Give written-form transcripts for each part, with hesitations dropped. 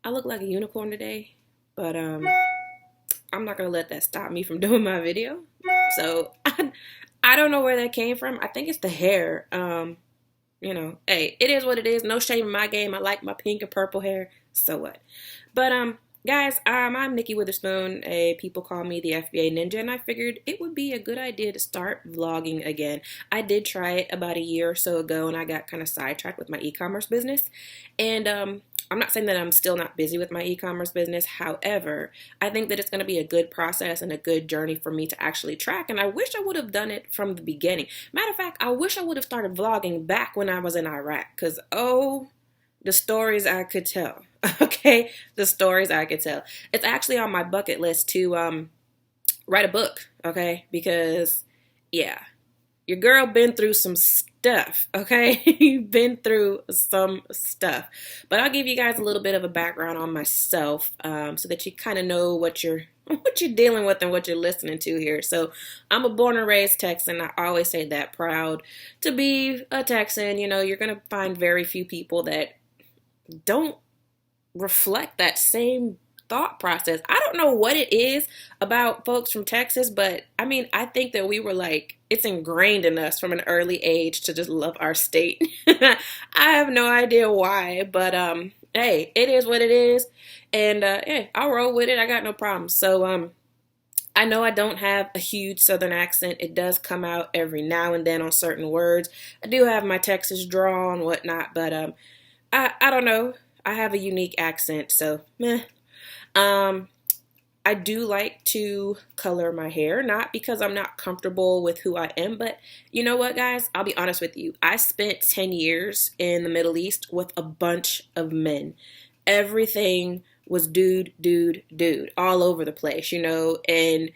I look like a unicorn today, but I'm not gonna let that stop me from doing my video. So I don't know where that came from. I think it's the hair. Hey, it is what it is. No shame in my game. I like my pink and purple hair. So what? But guys, I'm Nikki Witherspoon. People call me the FBA Ninja, and I figured it would be a good idea to start vlogging again. I did try it about a year or so ago, and I got kind of sidetracked with my e-commerce business. And I'm not saying that I'm still not busy with my e-commerce business. However, I think that it's going to be a good process and a good journey for me to actually track. And I wish I would have done it from the beginning. Matter of fact, I wish I would have started vlogging back when I was in Iraq. Because, oh, the stories I could tell. Okay, the stories I could tell. It's actually on my bucket list to write a book. Okay, because yeah, your girl been through some stuff. Okay, you've been through some stuff. But I'll give you guys a little bit of a background on myself, so that you kind of know what you're dealing with and what you're listening to here. So I'm a born and raised Texan. I always say that, proud to be a Texan. You know, you're gonna find very few people that don't reflect that same thought process. I don't know what it is about folks from Texas, but I mean, I think that we were like, it's ingrained in us from an early age to just love our state. I have no idea why, but hey, it is what it is. And hey, I'll roll with it. I got no problem. So I know I don't have a huge Southern accent. It does come out every now and then on certain words. I do have my Texas drawl and whatnot, but I don't know. I have a unique accent, so meh. Um, I do like to color my hair, not because I'm not comfortable with who I am, but you know what, guys? I'll be honest with you. I spent 10 years in the Middle East with a bunch of men. Everything was dude, dude, dude, all over the place, and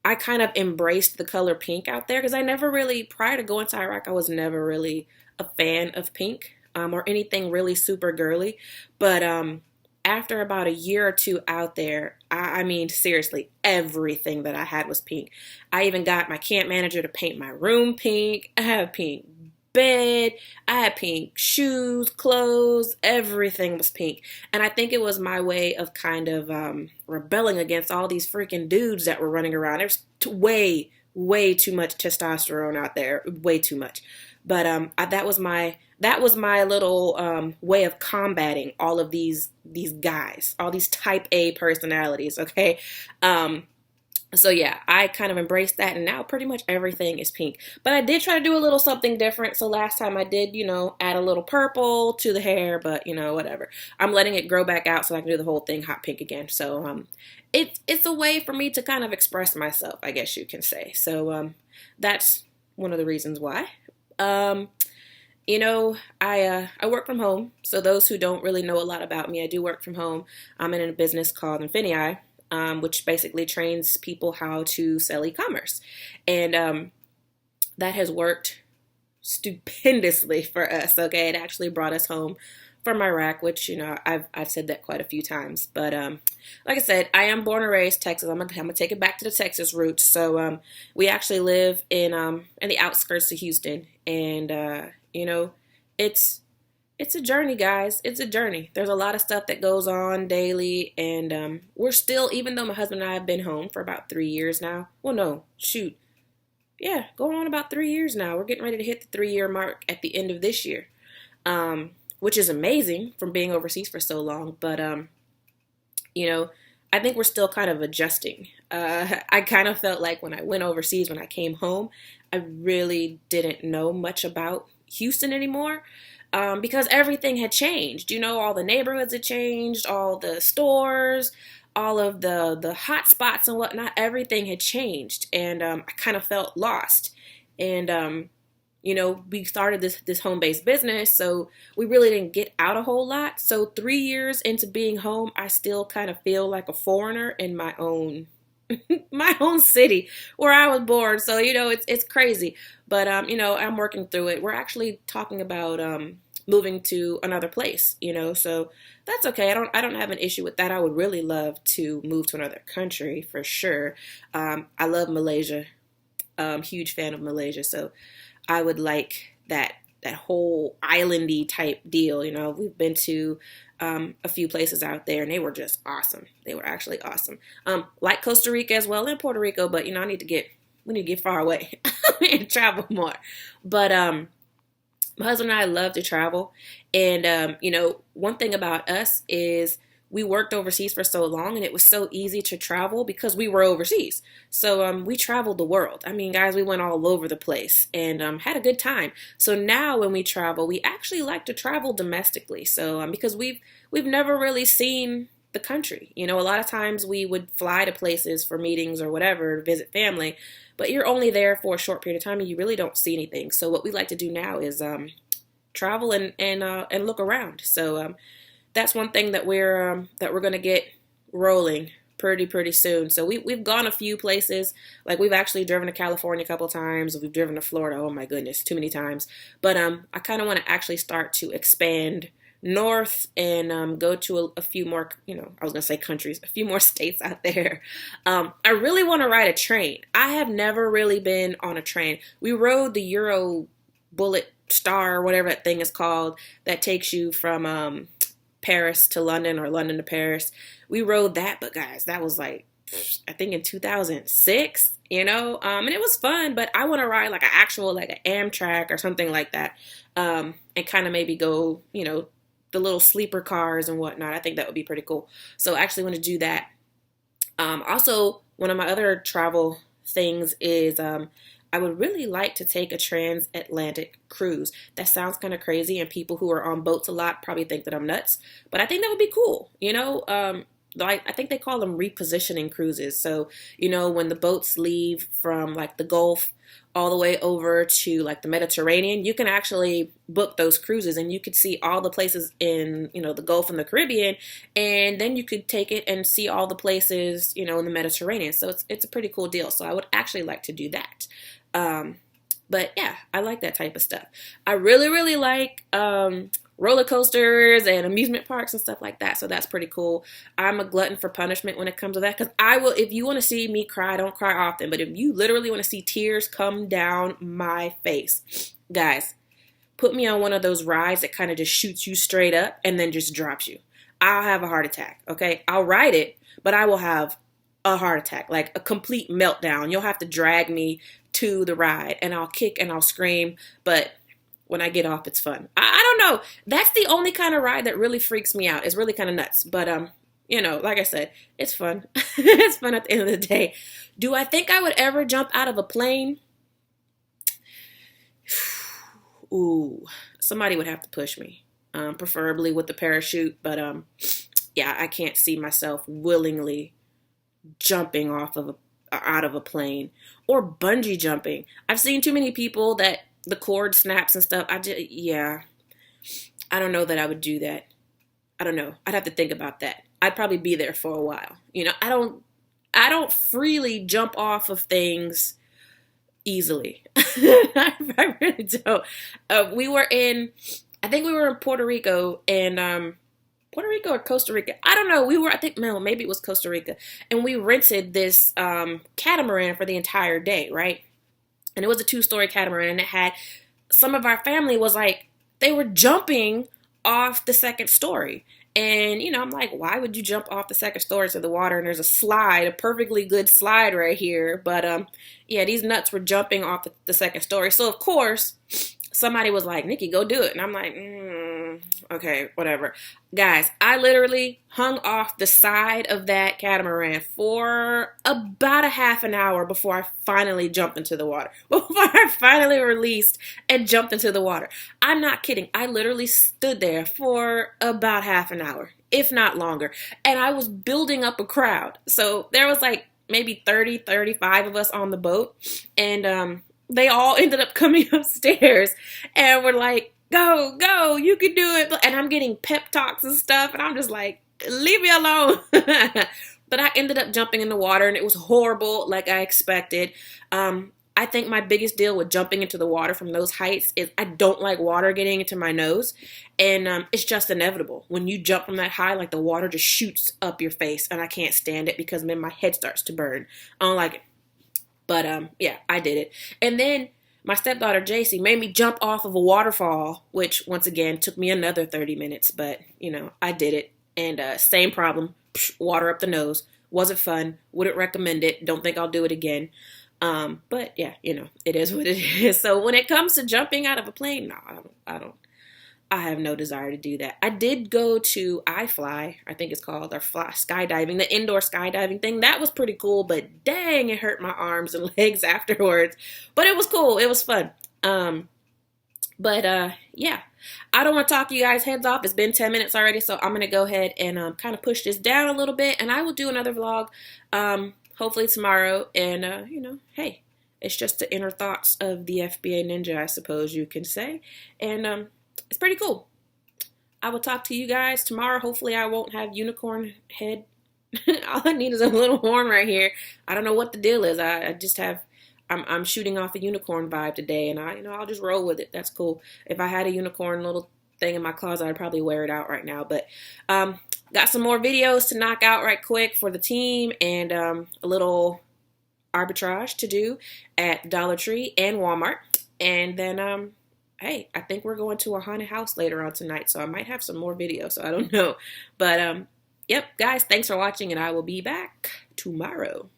I kind of embraced the color pink out there because I never really, prior to going to Iraq, I was never really a fan of pink, or anything really super girly. But after about a year or two out there, I mean, seriously, everything that I had was pink. I even got my camp manager to paint my room pink. I had a pink bed. I had pink shoes, clothes, everything was pink. And I think it was my way of kind of rebelling against all these freaking dudes that were running around. There's way too much testosterone out there, way too much. But that was my little way of combating all of these guys, all these type A personalities. Okay, so yeah, I kind of embraced that, and now pretty much everything is pink. But I did try to do a little something different. So last time I did, add a little purple to the hair, but whatever. I'm letting it grow back out so I can do the whole thing hot pink again. So it's a way for me to kind of express myself, I guess you can say. So that's one of the reasons why. Um, I work from home. So those who don't really know a lot about me, I do work from home. I'm in a business called Infinii, which basically trains people how to sell e-commerce. And that has worked stupendously for us. Okay, it actually brought us home from Iraq, which I've said that quite a few times. But like I said, I am born and raised Texas. I'm gonna take it back to the Texas roots. So we actually live in the outskirts of Houston, and it's it's a journey, guys. It's a journey. There's a lot of stuff that goes on daily, and we're still, even though my husband and I have been home for about 3 years now. Well, no, shoot. Yeah, going on about 3 years now. We're getting ready to hit the 3-year mark at the end of this year, which is amazing from being overseas for so long. But, you know, I think we're still kind of adjusting. I kind of felt like when I went overseas, when I came home, I really didn't know much about Houston anymore. Because everything had changed. All the neighborhoods had changed, all the stores, all of the hot spots and whatnot, everything had changed. And I kind of felt lost. And, we started this home-based business, so we really didn't get out a whole lot. So 3 years into being home, I still kind of feel like a foreigner in my own my own city where I was born. So, it's crazy. But, I'm working through it. We're actually talking about moving to another place, so that's okay. I don't have an issue with that. I would really love to move to another country for sure. I love Malaysia. Huge fan of Malaysia. So I would like that whole islandy type deal. We've been to a few places out there, and they were just awesome. They were actually awesome. Like Costa Rica as well, and Puerto Rico, but I need to get far away and travel more. But my husband and I love to travel, and one thing about us is we worked overseas for so long, and it was so easy to travel because we were overseas. So we traveled the world. I mean, guys, we went all over the place and had a good time. So now when we travel, we actually like to travel domestically. So because we've never really seen the country. A lot of times we would fly to places for meetings or whatever, visit family, but you're only there for a short period of time and you really don't see anything. So what we like to do now is travel and look around. So that's one thing that we're going to get rolling pretty soon. So we've gone a few places. Like we've actually driven to California a couple times. We've driven to Florida. Oh my goodness, too many times. But I kind of want to actually start to expand north and go to a few more, I was going to say countries, a few more states out there. I really want to ride a train. I have never really been on a train. We rode the Euro Bullet Star, whatever that thing is called, that takes you from Paris to London or London to Paris. We rode that, but guys, that was like, I think in 2006, and it was fun, but I want to ride like an actual, like an Amtrak or something like that, and kind of maybe go, the little sleeper cars and whatnot. I think that would be pretty cool. So I actually want to do that. Also, one of my other travel things is I would really like to take a transatlantic cruise. That sounds kind of crazy, and people who are on boats a lot probably think that I'm nuts, but I think that would be cool. I think they call them repositioning cruises. So, when the boats leave from like the Gulf all the way over to like the Mediterranean, you can actually book those cruises and you could see all the places in, the Gulf and the Caribbean, and then you could take it and see all the places, in the Mediterranean. So it's a pretty cool deal. So I would actually like to do that. But yeah, I like that type of stuff. I really like roller coasters and amusement parks and stuff like that. So that's pretty cool. I'm a glutton for punishment when it comes to that, because I will, if you want to see me cry, I don't cry often, but if you literally want to see tears come down my face, guys, put me on one of those rides that kind of just shoots you straight up and then just drops you. I'll have a heart attack. Okay. I'll ride it, but I will have a heart attack, like a complete meltdown. You'll have to drag me to the ride and I'll kick and I'll scream, but when I get off, it's fun. I don't know. That's the only kind of ride that really freaks me out. It's really kind of nuts. But, like I said, it's fun. It's fun at the end of the day. Do I think I would ever jump out of a plane? Ooh, somebody would have to push me, preferably with the parachute. But, yeah, I can't see myself willingly jumping out of a plane or bungee jumping. I've seen too many people that the cord snaps and stuff. I don't know that I would do that. I don't know. I'd have to think about that. I'd probably be there for a while. I don't freely jump off of things easily. I really don't. I think we were in Puerto Rico, and Puerto Rico or Costa Rica. I don't know. Maybe it was Costa Rica. And we rented this catamaran for the entire day, right? And it was a 2-story catamaran, and it had, some of our family was like, they were jumping off the second story. And, I'm like, why would you jump off the second story to the water? And there's a slide, a perfectly good slide right here. But, yeah, these nuts were jumping off the second story. So, of course, somebody was like, Nikki, go do it. And I'm like, okay, whatever. Guys, I literally hung off the side of that catamaran for about a half an hour before I finally jumped into the water. Before I finally released and jumped into the water. I'm not kidding. I literally stood there for about half an hour, if not longer. And I was building up a crowd. So there was like maybe 30, 35 of us on the boat. And they all ended up coming upstairs and were like, go, you can do it. And I'm getting pep talks and stuff. And I'm just like, leave me alone. But I ended up jumping in the water and it was horrible, like I expected. I think my biggest deal with jumping into the water from those heights is I don't like water getting into my nose. And it's just inevitable. When you jump from that high, like the water just shoots up your face. And I can't stand it because then my head starts to burn. I don't like it. But yeah, I did it. And then my stepdaughter JC made me jump off of a waterfall, which once again took me another 30 minutes, but you know, I did it. And same problem, water up the nose. Wasn't fun. Wouldn't recommend it. Don't think I'll do it again. But yeah, you know, it is what it is. So when it comes to jumping out of a plane, no, I have no desire to do that. I did go to iFly, I think it's called, or skydiving, the indoor skydiving thing. That was pretty cool, but dang, it hurt my arms and legs afterwards. But it was cool. It was fun. Yeah, I don't want to talk you guys heads off. It's been 10 minutes already, so I'm going to go ahead and kind of push this down a little bit, and I will do another vlog hopefully tomorrow. And, you know, hey, it's just the inner thoughts of the FBA Ninja, I suppose you can say. And it's pretty cool. I will talk to you guys tomorrow. Hopefully I won't have unicorn head. All I need is a little horn right here. I don't know what the deal is. I just have... I'm shooting off a unicorn vibe today, and I'll just roll with it. That's cool. If I had a unicorn little thing in my closet, I'd probably wear it out right now. But got some more videos to knock out right quick for the team, and a little arbitrage to do at Dollar Tree and Walmart. And then hey, I think we're going to a haunted house later on tonight, so I might have some more videos. So I don't know, but yep, guys, thanks for watching, and I will be back tomorrow.